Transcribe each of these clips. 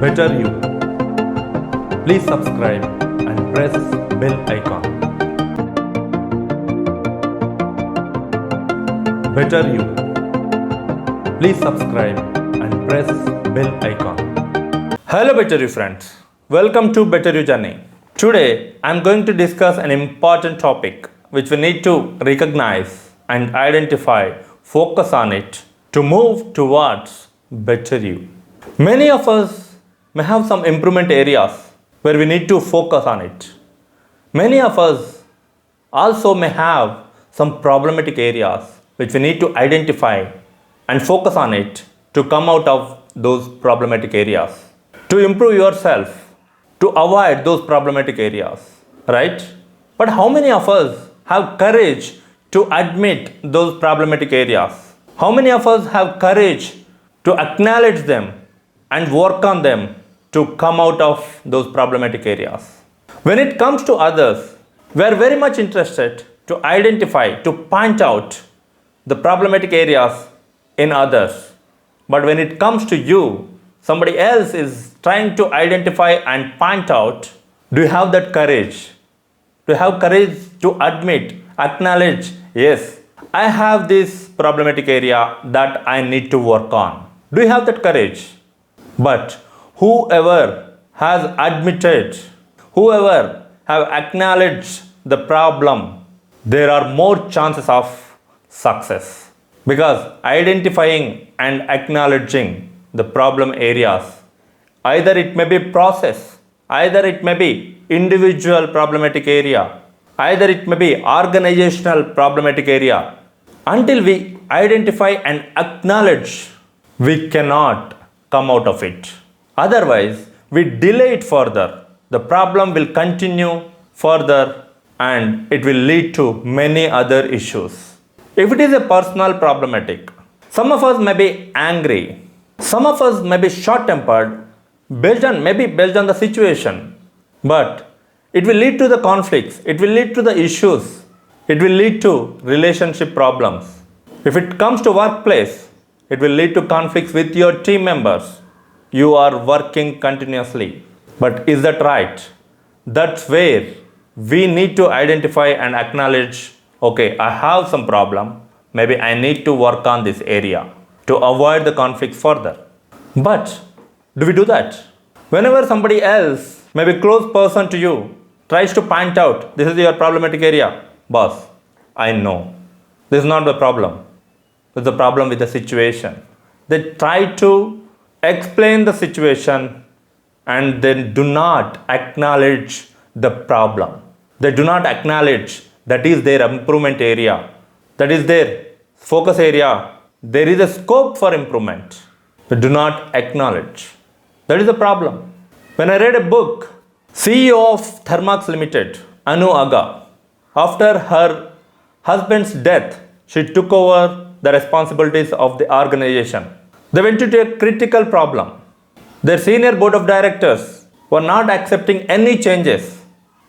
Better you. Please subscribe and press bell icon. Better you. Please subscribe and press bell icon. Hello Better You friends. Welcome to Better You journey. Today I am going to discuss an important topic which we need to recognize and identify, focus on it to move towards better you. Many of us may have some improvement areas where we need to focus on it. Many of us also may have some problematic areas which we need to identify and focus on it to come out of those problematic areas. To improve yourself, to avoid those problematic areas, right? But how many of us have courage to admit those problematic areas? How many of us have courage to acknowledge them and work on them to come out of those problematic areas? When it comes to others, we are very much interested to identify, to point out the problematic areas in others. But when it comes to you, somebody else is trying to identify and point out, do you have that courage? Do you have courage to admit, acknowledge, yes, I have this problematic area that I need to work on? Do you have that courage? But whoever has admitted, whoever have acknowledged the problem, there are more chances of success. Because identifying and acknowledging the problem areas, either it may be process, either it may be individual problematic area, either it may be organizational problematic area. Until we identify and acknowledge, we cannot come out of it. Otherwise, we delay it further. The problem will continue further and it will lead to many other issues. If it is a personal problematic, some of us may be angry, some of us may be short-tempered, based on the situation, but it will lead to the conflicts, it will lead to the issues, it will lead to relationship problems. If it comes to workplace, it will lead to conflicts with your team members. You are working continuously. But is that right? That's where we need to identify and acknowledge, okay, I have some problem. Maybe I need to work on this area to avoid the conflicts further. But do we do that? Whenever somebody else, maybe close person to you, tries to point out, this is your problematic area, boss, I know. This is not the problem. This is the problem with the situation. They try to explain the situation and then do not acknowledge the problem. They do not acknowledge that is their improvement area. That is their focus area. There is a scope for improvement. They do not acknowledge. That is the problem. When I read a book, CEO of Thermax Limited, Anu Aga, after her husband's death, she took over the responsibilities of the organization. They went into a critical problem. Their senior board of directors were not accepting any changes,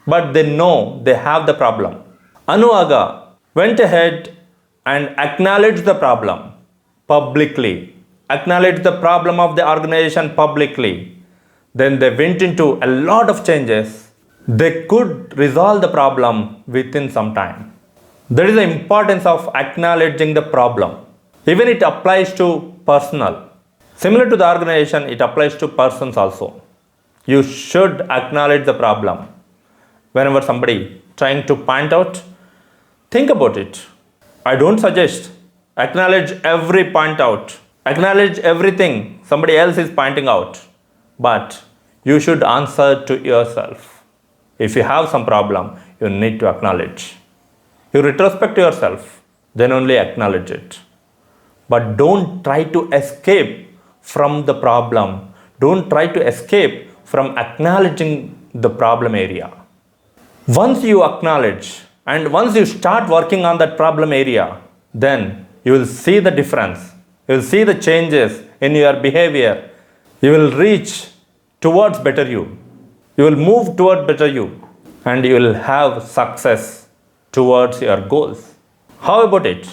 but they know they have the problem. Anu Aga went ahead and acknowledged the problem publicly, acknowledged the problem of the organization publicly. Then they went into a lot of changes. They could resolve the problem within some time. That is the importance of acknowledging the problem. Even it applies to personal. Similar to the organization, it applies to persons also. You should acknowledge the problem. Whenever somebody trying to point out, think about it. I don't suggest acknowledge every point out. Acknowledge everything somebody else is pointing out. But you should answer to yourself. If you have some problem, you need to acknowledge. You retrospect yourself, then only acknowledge it. But don't try to escape from the problem. Don't try to escape from acknowledging the problem area. Once you acknowledge and once you start working on that problem area, then you will see the difference. You will see the changes in your behavior. You will reach towards better you. You will move toward better you. And you will have success towards your goals. How about it?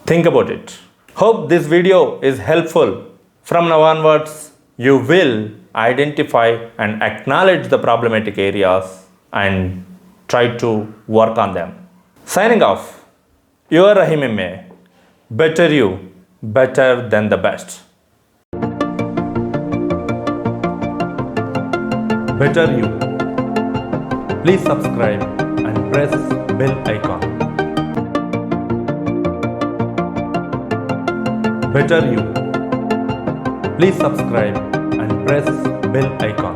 Think about it. Hope this video is helpful. From now onwards, you will identify and acknowledge the problematic areas and try to work on them. Signing off, your Rahim MA. Better you, better than the best. Better you. Please subscribe and press bell icon. Better you. Please subscribe and press bell icon.